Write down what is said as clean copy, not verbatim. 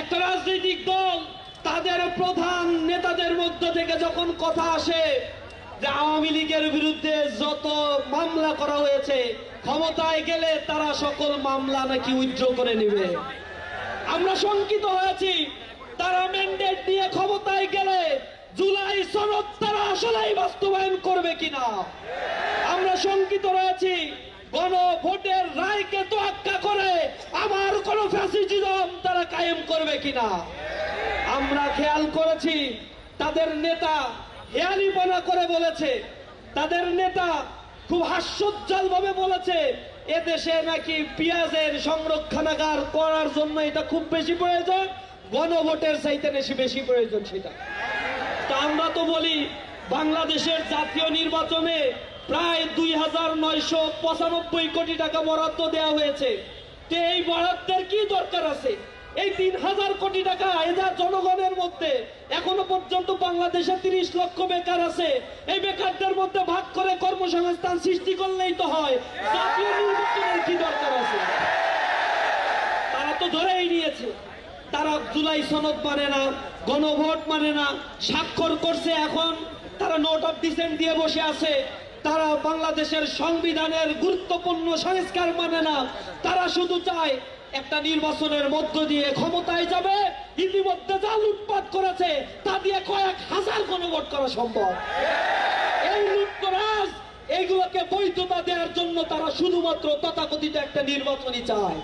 একটা রাজনৈতিক দল তাদের প্রধান নেতাদের মধ্য থেকে যখন কথা আসে যে আওয়ামী লীগের বিরুদ্ধে যত মামলা করা হয়েছে ক্ষমতায় গেলে তারা সকল মামলা নাকি উইথড্র করে নেবে। আমরা শঙ্কিত হয়েছি তারা ম্যান্ডেট নিয়ে ক্ষমতায় গেলে জুলাই সনদ তারা আসলেই বাস্তবায়ন করবে কিনা। আমরা শঙ্কিত রয়েছি গণভোটের রায়কে তোয়াক্কা করে আবার কোন ফ্যাসিজম তারা কায়েম করবে কিনা। আমরা খেয়াল করেছি তাদের নেতা হেয়ালিপনা করে বলেছে, তাদের নেতা খুব হাস্যোজ্জ্বল ভাবে বলেছে এদেশে নাকি পেঁয়াজের সংরক্ষণাগার করার জন্য এটা খুব বেশি প্রয়োজন, গণভোটের চাইতে বেশি প্রয়োজন সেটা। তা আমরা তো বলি বাংলাদেশের জাতীয় নির্বাচনে প্রায় ২,৯৯৫ কোটি টাকা বরাদ্দ দেওয়া হয়েছে। তো এই বরাদ্দের কি দরকার আছে? এই ৩,০০০ কোটি টাকা এরা জনগণের মধ্যে এখনো পর্যন্ত বাংলাদেশে ৩০ লক্ষ বেকার আছে, এই বেকারদের মধ্যে ভাগ করে কর্মসংস্থান সৃষ্টি করলেই তো হয়। জাতীয় নির্বাচনের কি দরকার আছে? তারা তো ধরেই নিয়েছে তারা জুলাই সনদ মানে না, গণভোট মানে না, স্বাক্ষর করছে এখন তারা নোট অফ ডিসেন্ট দিয়ে বসে আছে। তারা বাংলাদেশের সংবিধানের গুরুত্বপূর্ণ সংস্কার মানে না, তারা শুধু চায় একটা নির্বাচনের মধ্য দিয়ে ক্ষমতায় যাবে, ইতিমধ্যে যা লুটপাট করেছে তা দিয়ে কয়েক হাজার গণভোট করা সম্ভব। এই লুটতরাজ এইগুলোকে বৈধতা দেওয়ার জন্য তারা শুধুমাত্র তথাকথিত একটা নির্বাচনই চায়।